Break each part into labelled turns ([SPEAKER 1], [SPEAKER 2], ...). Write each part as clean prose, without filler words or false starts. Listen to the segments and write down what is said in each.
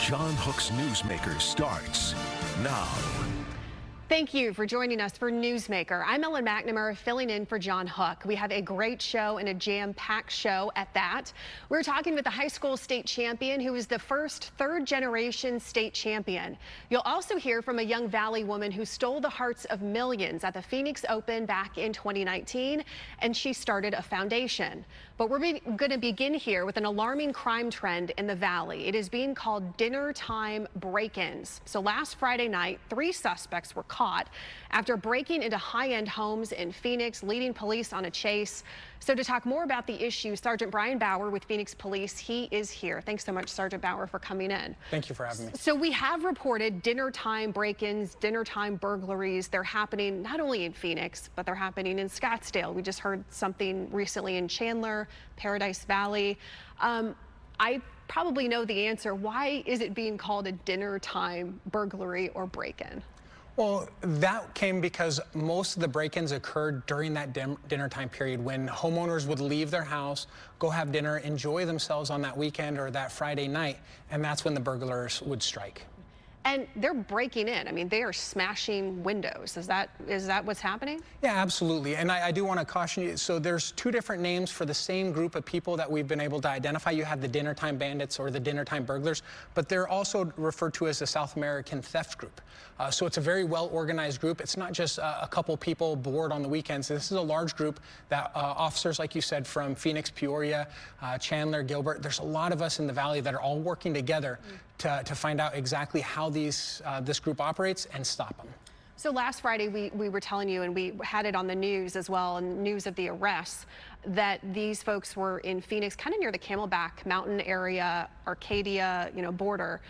[SPEAKER 1] John Hook's Newsmaker starts now.
[SPEAKER 2] Thank you for joining us for Newsmaker. I'm Ellen McNamara filling in for John Hook. We have a great show and a jam-packed show at that. We're talking with the high school state champion who is the first third-generation state champion. You'll also hear from a young Valley woman who stole the hearts of millions at the Phoenix Open back in 2019, and she started a foundation. But we're going to begin here with an alarming crime trend in the Valley. It is being called dinner-time break-ins. So last Friday night, 3 suspects were caught after breaking into high-end homes in Phoenix, leading police on a chase. So to talk more about the issue, Sergeant Brian Bauer with Phoenix Police, he is here. Thanks so much, Sergeant Bauer, for coming in.
[SPEAKER 3] Thank you for having me.
[SPEAKER 2] So we have reported dinner-time break-ins, dinner-time burglaries. They're happening not only in Phoenix, but they're happening in Scottsdale. We just heard something recently in Chandler, Paradise Valley. I probably know the answer. Why is it being called a dinner-time burglary or break-in?
[SPEAKER 3] Well, that came because most of the break-ins occurred during that dinner time period when homeowners would leave their house, go have dinner, enjoy themselves on that weekend or that Friday night, and that's when the burglars would strike.
[SPEAKER 2] And they're breaking in. I mean, they are smashing windows. Is that what's happening?
[SPEAKER 3] Yeah, absolutely. And I do want to caution you. So there's 2 different names for the same group of people that we've been able to identify. You have the dinnertime bandits or the dinnertime burglars, but they're also referred to as the South American theft group. So it's a very well-organized group. It's not just a couple people bored on the weekends. This is a large group that officers, like you said, from Phoenix, Peoria, Chandler, Gilbert, there's a lot of us in the Valley that are all working together to find out exactly how this group operates and stop them.
[SPEAKER 2] So last Friday, we were telling you, and we had it on the news as well, and news of the arrests, that these folks were in Phoenix, kind of near the Camelback Mountain area, Arcadia, border.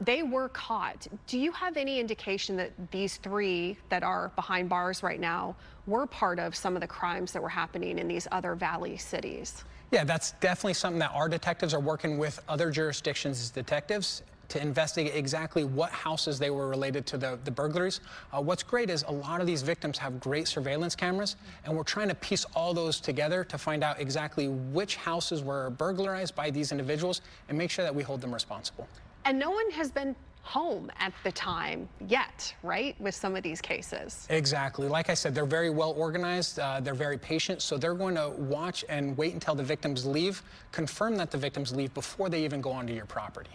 [SPEAKER 2] They were caught. Do you have any indication that these 3 that are behind bars right now were part of some of the crimes that were happening in these other Valley cities? Yeah,
[SPEAKER 3] that's definitely something that our detectives are working with other jurisdictions' detectives to investigate exactly what houses they were related to the burglaries. What's great is a lot of these victims have great surveillance cameras, and we're trying to piece all those together to find out exactly which houses were burglarized by these individuals and make sure that we hold them responsible.
[SPEAKER 2] And no one has been home at the time yet, right, with some of these cases?
[SPEAKER 3] Exactly. Like I said, they're very well organized, they're very patient, so they're going to watch and wait until the victims leave, confirm that the victims leave before they even go onto your property.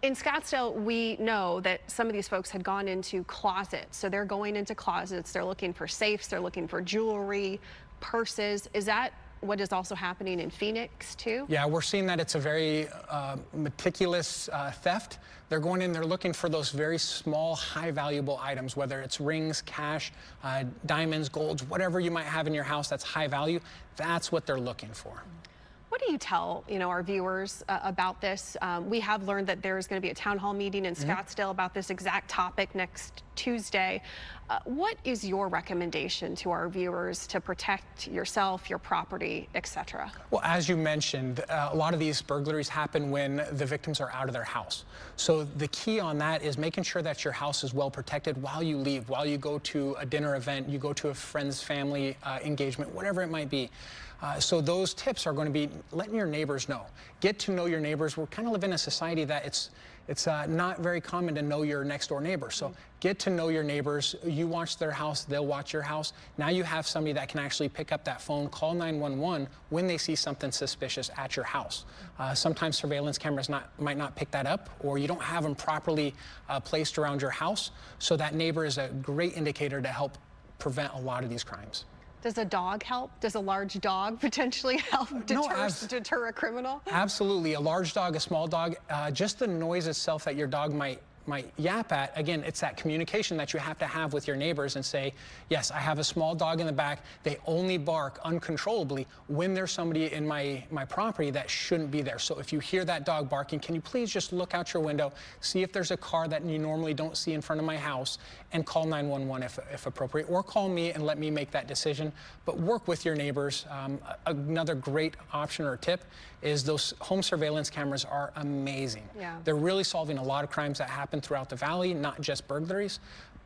[SPEAKER 2] In Scottsdale, we know that some of these folks had gone into closets. So they're going into closets, they're looking for safes, they're looking for jewelry, purses. Is that what is also happening in Phoenix too?
[SPEAKER 3] Yeah, we're seeing that it's a very meticulous theft. They're going in, they're looking for those very small, high valuable items, whether it's rings, cash, diamonds, golds, whatever you might have in your house that's high value, that's what they're looking for.
[SPEAKER 2] What do you tell, our viewers about this? We have learned that there is going to be a town hall meeting in Scottsdale about this exact topic next Tuesday. What is your recommendation to our viewers to protect yourself, your property, etc.?
[SPEAKER 3] Well, as you mentioned, a lot of these burglaries happen when the victims are out of their house. So the key on that is making sure that your house is well protected while you leave, while you go to a dinner event, you go to a friend's family engagement, whatever it might be. So those tips are going to be letting your neighbors know. Get to know your neighbors. We're kind of living in a society that it's not very common to know your next door neighbor. So get to know your neighbors. You watch their house, they'll watch your house. Now you have somebody that can actually pick up that phone, call 911 when they see something suspicious at your house. Sometimes surveillance cameras might not pick that up, or you don't have them properly placed around your house. So that neighbor is a great indicator to help prevent a lot of these crimes.
[SPEAKER 2] Does a dog help? Does a large dog potentially help deter a criminal?
[SPEAKER 3] Absolutely. A large dog, a small dog, just the noise itself that your dog might yap at, again, it's that communication that you have to have with your neighbors and say, yes, I have a small dog in the back. They only bark uncontrollably when there's somebody in my property that shouldn't be there. So if you hear that dog barking, can you please just look out your window, see if there's a car that you normally don't see in front of my house, and call 911 if appropriate, or call me and let me make that decision. But work with your neighbors. Another great option or tip is those home surveillance cameras are amazing.
[SPEAKER 2] Yeah.
[SPEAKER 3] They're really solving a lot of crimes that happen throughout the valley, not just burglaries.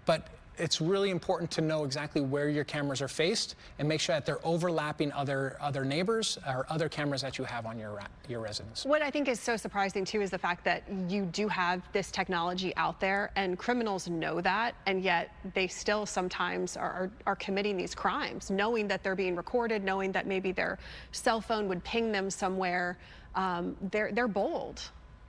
[SPEAKER 3] But it's really important to know exactly where your cameras are faced and make sure that they're overlapping other neighbors or other cameras that you have on your residence.
[SPEAKER 2] What I think is so surprising too is the fact that you do have this technology out there and criminals know that, and yet they still sometimes are committing these crimes, knowing that they're being recorded, knowing that maybe their cell phone would ping them somewhere. They're bold.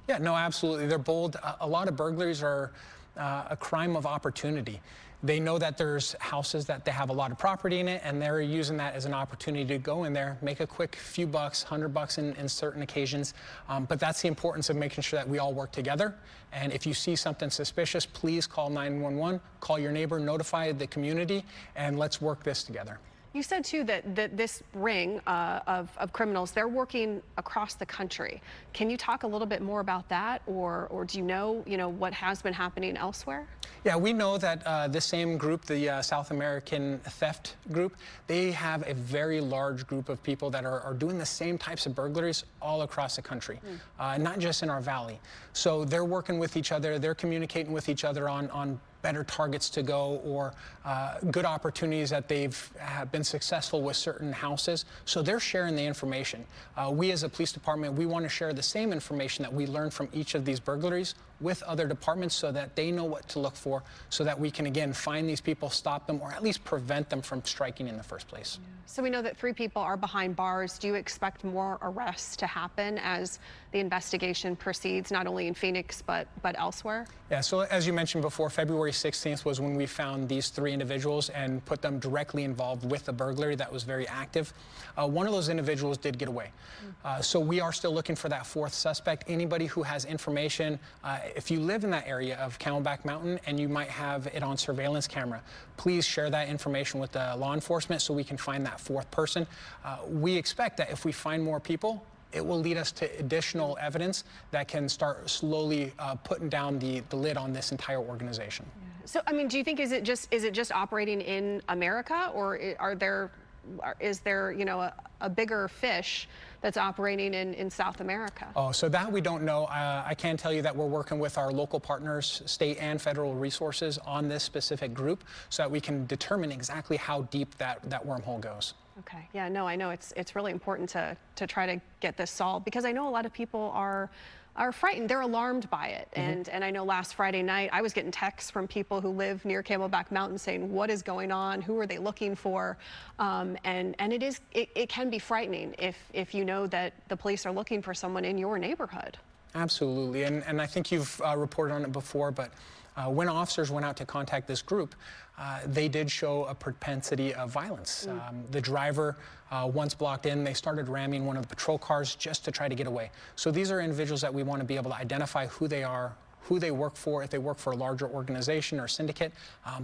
[SPEAKER 3] Yeah, no, absolutely. They're bold. A lot of burglaries are a crime of opportunity. They know that there's houses that they have a lot of property in it, and they're using that as an opportunity to go in there, make a quick few bucks, $100 in certain occasions. But that's the importance of making sure that we all work together. And if you see something suspicious, please call 911, call your neighbor, notify the community, and let's work this together.
[SPEAKER 2] You said too that this ring of criminals, they're working across the country. Can you talk a little bit more about that, or do you know what has been happening elsewhere?
[SPEAKER 3] Yeah, we know that the same group, the South American theft group, they have a very large group of people that are doing the same types of burglaries all across the country, not just in our valley. So they're working with each other, they're communicating with each other on better targets to go, or good opportunities that they've been successful with certain houses. So they're sharing the information. We as a police department, we want to share the same information that we learned from each of these burglaries with other departments so that they know what to look for, so that we can again find these people, stop them, or at least prevent them from striking in the first place.
[SPEAKER 2] So we know that 3 people are behind bars. Do you expect more arrests to happen as the investigation proceeds, not only in Phoenix but elsewhere?
[SPEAKER 3] Yeah, so as you mentioned before, February 16th was when we found these 3 individuals and put them directly involved with a burglary that was very active. One of those individuals did get away. So we are still looking for that 4th suspect. Anybody who has information, if you live in that area of Camelback Mountain and you might have it on surveillance camera, please share that information with the law enforcement so we can find that 4th person. We expect that if we find more people, it will lead us to additional evidence that can start slowly putting down the lid on this entire organization.
[SPEAKER 2] So, I mean, do you think is it just operating in America, or is there a bigger fish that's operating in South America?
[SPEAKER 3] Oh, so that we don't know. I can tell you that we're working with our local partners, state and federal resources on this specific group so that we can determine exactly how deep that wormhole goes.
[SPEAKER 2] Okay. Yeah, no, I know it's really important to try to get this solved, because I know a lot of people are frightened. They're alarmed by it. And I know last Friday night I was getting texts from people who live near Camelback Mountain saying, what is going on? Who are they looking for? And it can be frightening if you know that the police are looking for someone in your neighborhood.
[SPEAKER 3] Absolutely. And I think you've reported on it before, but when officers went out to contact this group, they did show a propensity of violence. The driver, once blocked in, they started ramming one of the patrol cars just to try to get away. So these are individuals that we want to be able to identify who they are, who they work for, if they work for a larger organization or syndicate,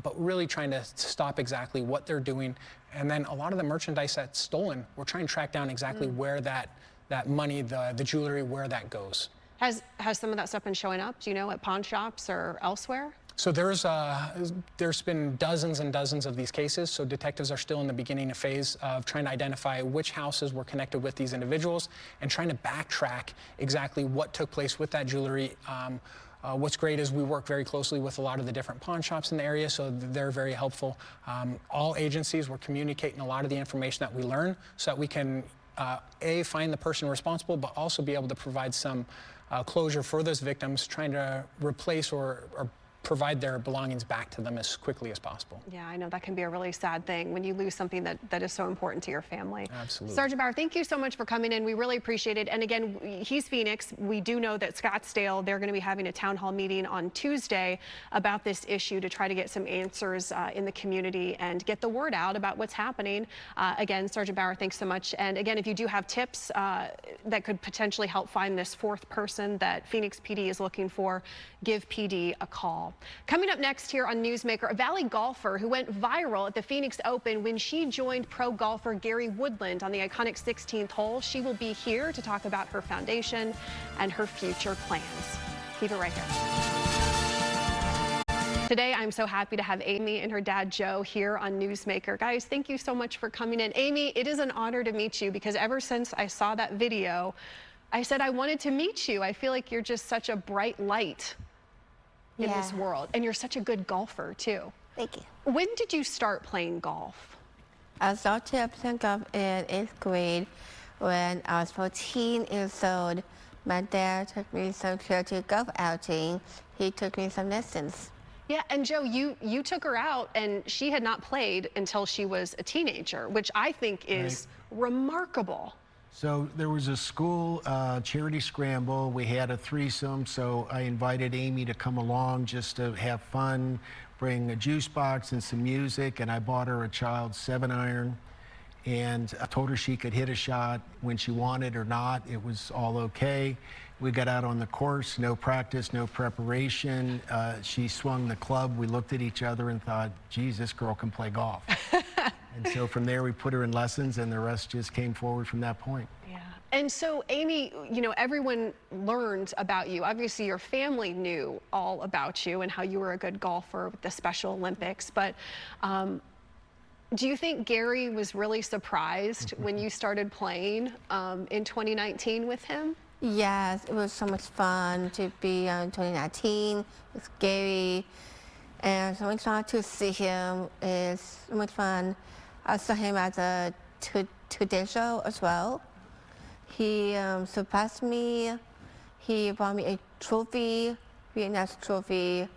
[SPEAKER 3] but really trying to stop exactly what they're doing. And then a lot of the merchandise that's stolen, we're trying to track down exactly where that money, the jewelry, where that goes.
[SPEAKER 2] Has some of that stuff been showing up, do you know, at pawn shops or elsewhere?
[SPEAKER 3] So there's been dozens and dozens of these cases. So detectives are still in the beginning phase of trying to identify which houses were connected with these individuals and trying to backtrack exactly what took place with that jewelry. What's great is we work very closely with a lot of the different pawn shops in the area, so they're very helpful. All agencies, we're communicating a lot of the information that we learn so that we can find the person responsible, but also be able to provide some closure for those victims, trying to replace or provide their belongings back to them as quickly as possible.
[SPEAKER 2] Yeah, I know that can be a really sad thing when you lose something that is so important to your family.
[SPEAKER 3] Absolutely.
[SPEAKER 2] Sergeant Bauer, thank you so much for coming in. We really appreciate it. And again, he's Phoenix. We do know that Scottsdale, they're going to be having a town hall meeting on Tuesday about this issue to try to get some answers in the community and get the word out about what's happening. Again, Sergeant Bauer, thanks so much. And again, if you do have tips that could potentially help find this 4th person that Phoenix PD is looking for, give PD a call. Coming up next here on Newsmaker, a Valley golfer who went viral at the Phoenix Open when she joined pro golfer Gary Woodland on the iconic 16th hole. She will be here to talk about her foundation and her future plans. Keep it right here. Today, I'm so happy to have Amy and her dad, Joe, here on Newsmaker. Guys, thank you so much for coming in. Amy, it is an honor to meet you because ever since I saw that video, I said I wanted to meet you. I feel like you're just such a bright light in this world, and you're such a good golfer too.
[SPEAKER 4] Thank you.
[SPEAKER 2] When did you start playing golf?
[SPEAKER 4] I started playing golf in 8th grade when I was 14 years old. My dad took me some charity golf outing. He took me some lessons.
[SPEAKER 2] Yeah, and Joe, you took her out, and she had not played until she was a teenager, which I think is remarkable.
[SPEAKER 5] So there was a school charity scramble. We had a threesome, so I invited Amy to come along just to have fun, bring a juice box and some music, and I bought her a child's 7-iron. And I told her she could hit a shot when she wanted or not. It was all okay. We got out on the course, no practice, no preparation. She swung the club. We looked at each other and thought, geez, this girl can play golf. And so from there, we put her in lessons, and the rest just came forward from that point.
[SPEAKER 2] Yeah. And so, Amy, you know, everyone learned about you. Obviously, your family knew all about you and how you were a good golfer with the Special Olympics. But do you think Gary was really surprised when you started playing in 2019 with him?
[SPEAKER 4] Yes, it was so much fun to be in 2019 with Gary, and so much fun to see him. It's so much fun. I saw him at the Today Show as well. He surprised me. He brought me a trophy, really nice trophy,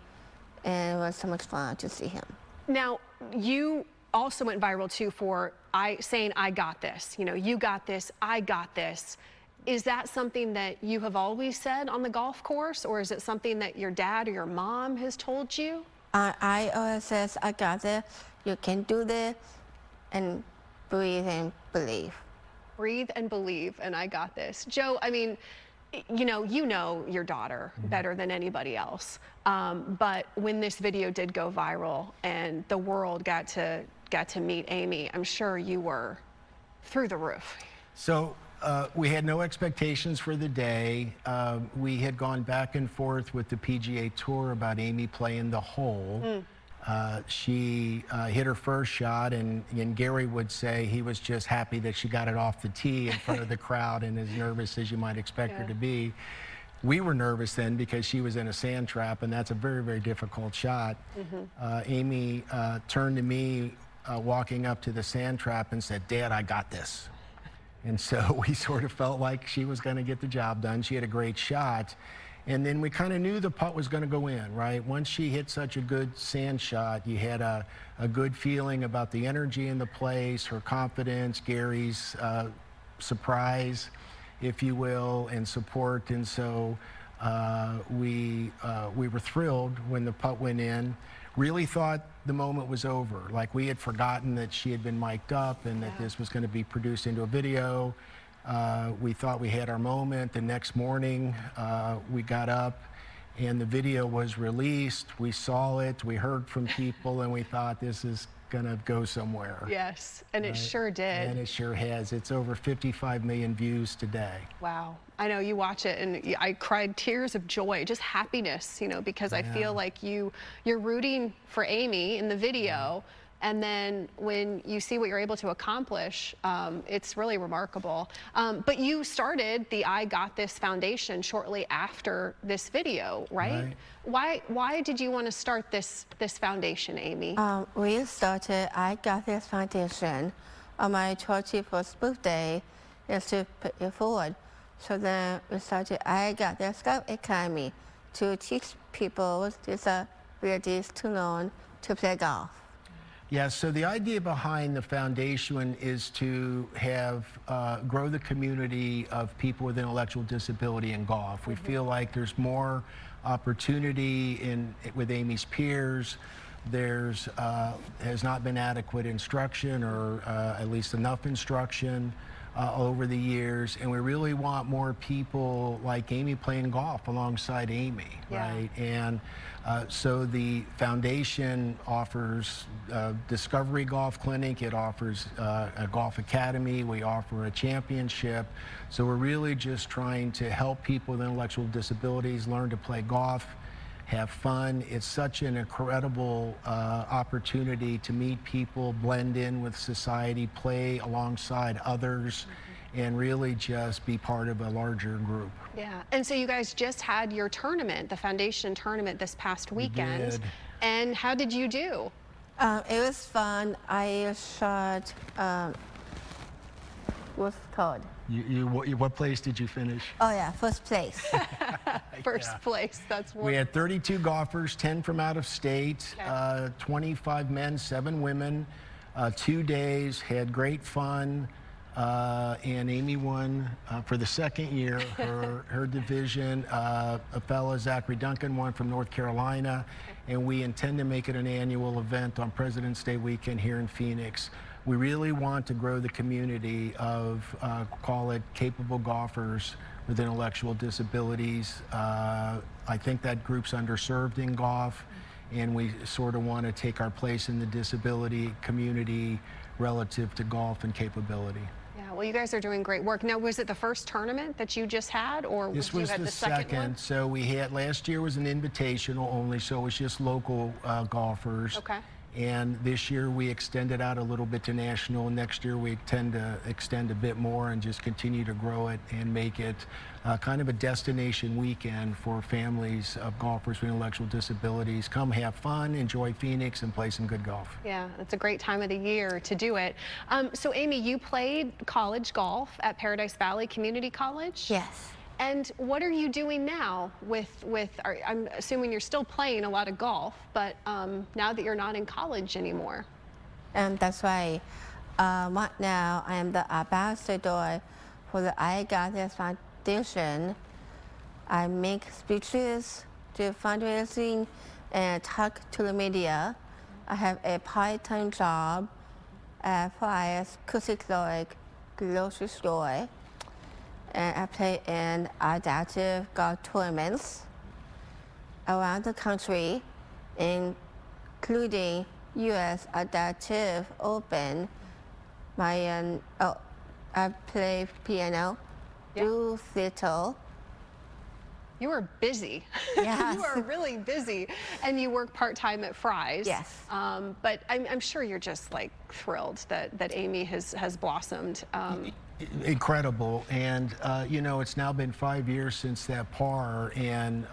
[SPEAKER 4] and it was so much fun to see him.
[SPEAKER 2] Now, you also went viral too for saying, I got this. You know, you got this, I got this. Is that something that you have always said on the golf course, or is it something that your dad or your mom has told you?
[SPEAKER 4] I always says, I got this, you can do this, and breathe and believe.
[SPEAKER 2] Breathe and believe, and I got this. Joe, I mean, you know your daughter better than anybody else. But when this video did go viral and the world got to meet Amy, I'm sure you were through the roof.
[SPEAKER 5] So we had no expectations for the day. We had gone back and forth with the PGA Tour about Amy playing the hole. She hit her first shot, and Gary would say he was just happy that she got it off the tee in front of the crowd and as nervous as you might expect her to be. We were nervous then because she was in a sand trap, and that's a very, very difficult shot. Amy turned to me walking up to the sand trap and said, "Dad, I got this." And so we sort of felt like she was going to get the job done. She had a great shot. And then we kind of knew the putt was going to go in, right? Once she hit such a good sand shot, you had a good feeling about the energy in the place, her confidence, Gary's surprise, if you will, and support. And so we were thrilled when the putt went in. Really thought the moment was over. Like, we had forgotten that she had been mic'd up and that this was going to be produced into a video. We thought we had our moment. The next morning, we got up and the video was released. We saw it, we heard from people, and we thought, this is gonna go somewhere.
[SPEAKER 2] Yes, and it sure did.
[SPEAKER 5] And it sure has. It's over 55 million views today.
[SPEAKER 2] Wow. I know, you watch it and I cried tears of joy, just happiness, you know, because I feel like you're rooting for Amy in the video. And then when you see what you're able to accomplish, it's really remarkable. But you started the I Got This Foundation shortly after this video, right? Why did you want to start this foundation, Amy?
[SPEAKER 4] We started I Got This Foundation on my 21st birthday, is to pay it forward. So then we started I Got This Golf Academy to teach people with disabilities to learn to play golf.
[SPEAKER 5] Yeah, so the idea behind the foundation is to have grow the community of people with intellectual disability in golf. We feel like there's more opportunity with Amy's peers. There's has not been adequate instruction, or at least enough instruction over the years, and we really want more people like Amy playing golf alongside Amy, right? And so the foundation offers Discovery Golf Clinic, it offers a golf academy, we offer a championship. So we're really just trying to help people with intellectual disabilities learn to play golf, have fun. It's such an incredible opportunity to meet people, blend in with society, play alongside others, and really just be part of a larger group.
[SPEAKER 2] Yeah, and so you guys just had your tournament, the foundation tournament, this past weekend.
[SPEAKER 5] We did.
[SPEAKER 2] And how did you do?
[SPEAKER 4] It was fun. I shot, what's it called?
[SPEAKER 5] What place did you finish?
[SPEAKER 4] Oh yeah, first place.
[SPEAKER 2] First place, that's wonderful.
[SPEAKER 5] We had 32 golfers, 10 from out of state,
[SPEAKER 2] Okay.
[SPEAKER 5] 25 men, 7 women, 2 days, had great fun. And Amy won for the second year her division. A fellow, Zachary Duncan, won from North Carolina. And we intend to make it an annual event on President's Day weekend here in Phoenix. We really want to grow the community of, call it, capable golfers with intellectual disabilities. I think that group's underserved in golf, and we sort of want to take our place in the disability community relative to golf and capability.
[SPEAKER 2] Yeah, well, you guys are doing great work. Now, was it the first tournament that you just had, or
[SPEAKER 5] This
[SPEAKER 2] you
[SPEAKER 5] was
[SPEAKER 2] had
[SPEAKER 5] the
[SPEAKER 2] the second one?
[SPEAKER 5] So we had, last year was an invitational only, so it was just local golfers.
[SPEAKER 2] Okay.
[SPEAKER 5] And this year we extended out a little bit to national. Next year we intend to extend a bit more and just continue to grow it and make it kind of a destination weekend for families of golfers with intellectual disabilities. Come have fun, enjoy Phoenix, and play some good golf.
[SPEAKER 2] Yeah, it's a great time of the year to do it. So, Amy, you played college golf at Paradise Valley Community College?
[SPEAKER 4] Yes.
[SPEAKER 2] And what are you doing now I'm assuming you're still playing a lot of golf, but now that you're not in college anymore?
[SPEAKER 4] And that's right. Right now, I am the ambassador for the I Got This Foundation. I make speeches, do fundraising, and talk to the media. I have a part-time job at Fry's Cookie Clerk grocery store. And I play in adaptive golf tournaments around the country, including U.S. Adaptive Open. I play piano, do theater.
[SPEAKER 2] You are busy.
[SPEAKER 4] Yes.
[SPEAKER 2] You are really busy, and you work part-time at Fry's.
[SPEAKER 4] Yes.
[SPEAKER 2] But I'm sure you're just like thrilled that Amy has blossomed.
[SPEAKER 5] Incredible. And, you know, it's now been 5 years since that par, and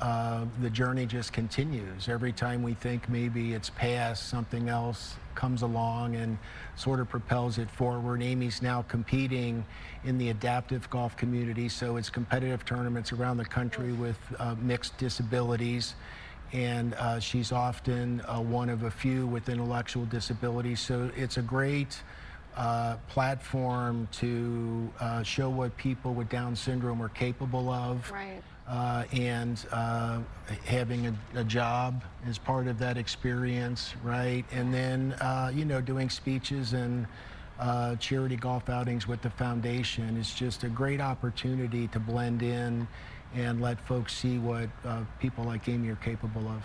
[SPEAKER 5] the journey just continues. Every time we think maybe it's past, something else comes along and sort of propels it forward. Amy's now competing in the adaptive golf community, so it's competitive tournaments around the country with mixed disabilities. And she's often one of a few with intellectual disabilities, so it's a great platform to show what people with Down syndrome are capable of.
[SPEAKER 2] Right.
[SPEAKER 5] And having a job is part of that experience, right? And then, you know, doing speeches and charity golf outings with the foundation is just a great opportunity to blend in and let folks see what people like Amy are capable of.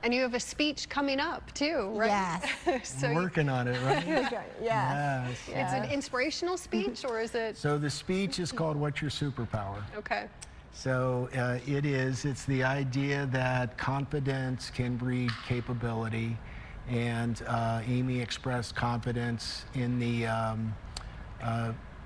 [SPEAKER 2] And you have a speech coming up too, right?
[SPEAKER 4] Yes.
[SPEAKER 2] So
[SPEAKER 5] I'm working on it, right?
[SPEAKER 4] Yes.
[SPEAKER 5] Yes.
[SPEAKER 2] it's an inspirational speech, or is it?
[SPEAKER 5] So the speech is called "What's Your Superpower?"
[SPEAKER 2] Okay.
[SPEAKER 5] So it's the idea that confidence can breed capability, and Amy expressed confidence in the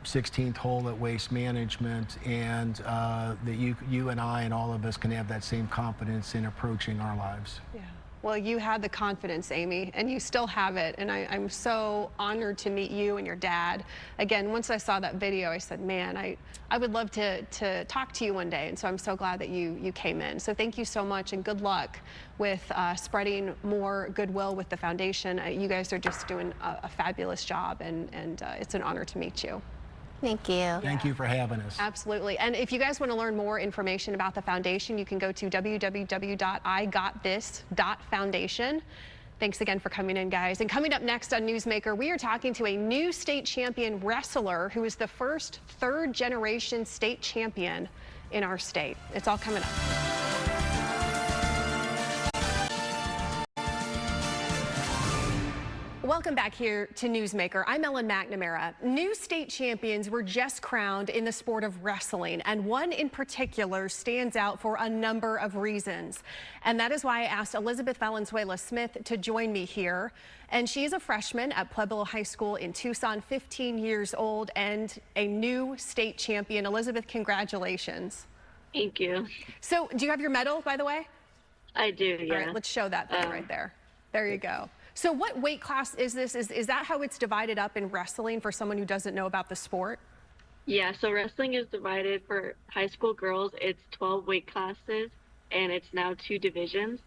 [SPEAKER 5] 16th hole at Waste Management, and that you and I and all of us can have that same confidence in approaching our lives.
[SPEAKER 2] Yeah. Well, you had the confidence, Amy, and you still have it. And I'm so honored to meet you and your dad. Again, once I saw that video, I said, man, I would love to talk to you one day. And so I'm so glad that you came in. So thank you so much, and good luck with spreading more goodwill with the foundation. You guys are just doing a fabulous job, and it's an honor to meet you.
[SPEAKER 4] Thank you.
[SPEAKER 5] Thank you for having us.
[SPEAKER 2] Absolutely. And if you guys want to learn more information about the foundation, you can go to www.igotthis.foundation. Thanks again for coming in, guys. And coming up next on Newsmaker, we are talking to a new state champion wrestler who is the first third-generation state champion in our state. It's all coming up. Welcome back here to Newsmaker. I'm Ellen McNamara. New state champions were just crowned in the sport of wrestling, and one in particular stands out for a number of reasons. And that is why I asked Elizabeth Valenzuela-Smith to join me here. And she is a freshman at Pueblo High School in Tucson, 15 years old, and a new state champion. Elizabeth, congratulations.
[SPEAKER 6] Thank you.
[SPEAKER 2] So, do you have your medal, by the way?
[SPEAKER 6] I do, yeah.
[SPEAKER 2] All right, let's show that thing right there. There you go. So what weight class is this? Is that how it's divided up in wrestling for someone who doesn't know about the sport?
[SPEAKER 6] Yeah, so wrestling is divided for high school girls. It's 12 weight classes, and it's now 2 divisions.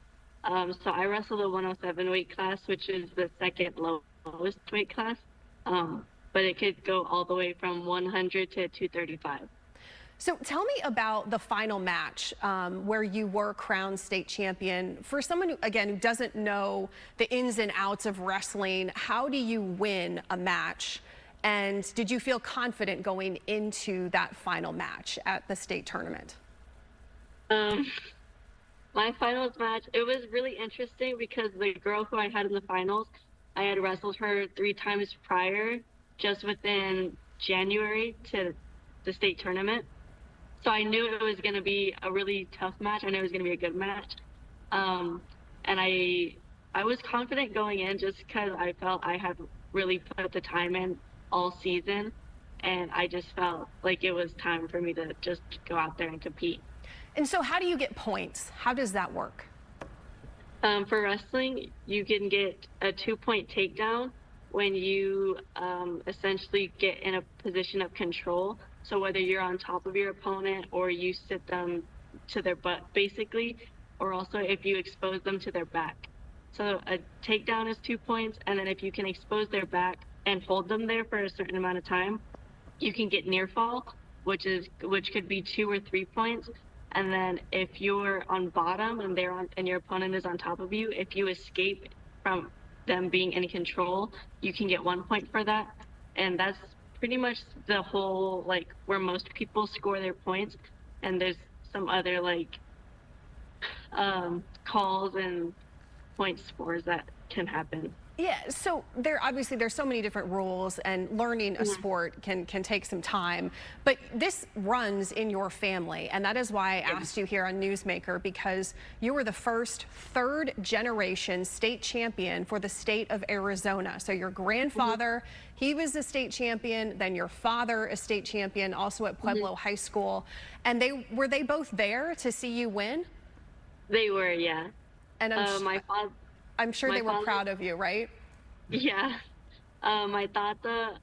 [SPEAKER 6] So I wrestle the 107 weight class, which is the second lowest weight class. But it could go all the way from 100 to 235.
[SPEAKER 2] So tell me about the final match where you were crowned state champion. For someone who, again, who doesn't know the ins and outs of wrestling, how do you win a match? And did you feel confident going into that final match at the state tournament?
[SPEAKER 6] My finals match, it was really interesting because the girl who I had in the finals, I had wrestled her 3 times prior, just within January to the state tournament. So I knew it was going to be a really tough match. I knew it was going to be a good match. And I was confident going in just because I felt I had really put the time in all season. And I just felt like it was time for me to just go out there and compete.
[SPEAKER 2] And so how do you get points? How does that work?
[SPEAKER 6] For wrestling, you can get a 2-point takedown when you essentially get in a position of control. So whether you're on top of your opponent or you sit them to their butt, basically, or also if you expose them to their back. So a takedown is 2 points, and then if you can expose their back and hold them there for a certain amount of time, you can get near fall, which could be 2 or 3 points. And then if you're on bottom and and your opponent is on top of you, if you escape from them being in control, you can get 1 point for that. And that's pretty much the whole, like, where most people score their points. And there's some other, like, calls and point scores that can happen.
[SPEAKER 2] Yeah, so there's so many different rules, and learning a sport can take some time, but this runs in your family, and that is why I asked you here on Newsmaker, because you were the first 3rd generation state champion for the state of Arizona. So your grandfather, he was the state champion, then your father a state champion, also at Pueblo High School, and were they both there to see you win?
[SPEAKER 6] They were, yeah.
[SPEAKER 2] And I'm sure they were proud of you, right?
[SPEAKER 6] Yeah. My tata,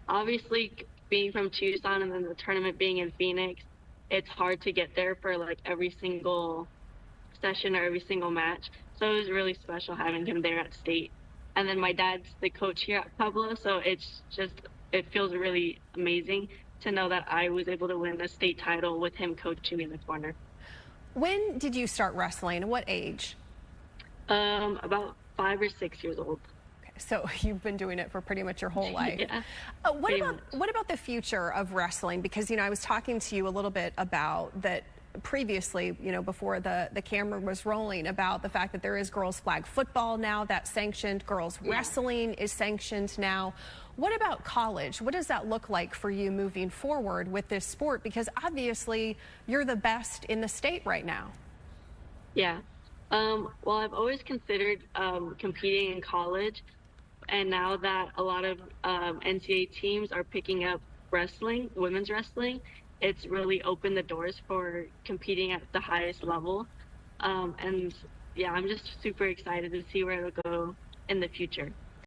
[SPEAKER 6] obviously being from Tucson and then the tournament being in Phoenix, it's hard to get there for like every single session or every single match. So it was really special having him there at state. And then my dad's the coach here at Pueblo, so it feels really amazing to know that I was able to win a state title with him coaching me in the corner.
[SPEAKER 2] When did you start wrestling? What age?
[SPEAKER 6] About 5 or 6 years old.
[SPEAKER 2] Okay, so you've been doing it for pretty much your whole life.
[SPEAKER 6] Yeah.
[SPEAKER 2] What about the future of wrestling? Because, I was talking to you a little bit about that previously, before the camera was rolling, about the fact that there is girls flag football now that's sanctioned, girls wrestling is sanctioned now. What about college? What does that look like for you moving forward with this sport? Because obviously you're the best in the state right now.
[SPEAKER 6] Yeah. Well, I've always considered competing in college, and now that a lot of NCAA teams are picking up wrestling, women's wrestling, it's really opened the doors for competing at the highest level. And yeah, I'm just super excited to see where it'll go in the future.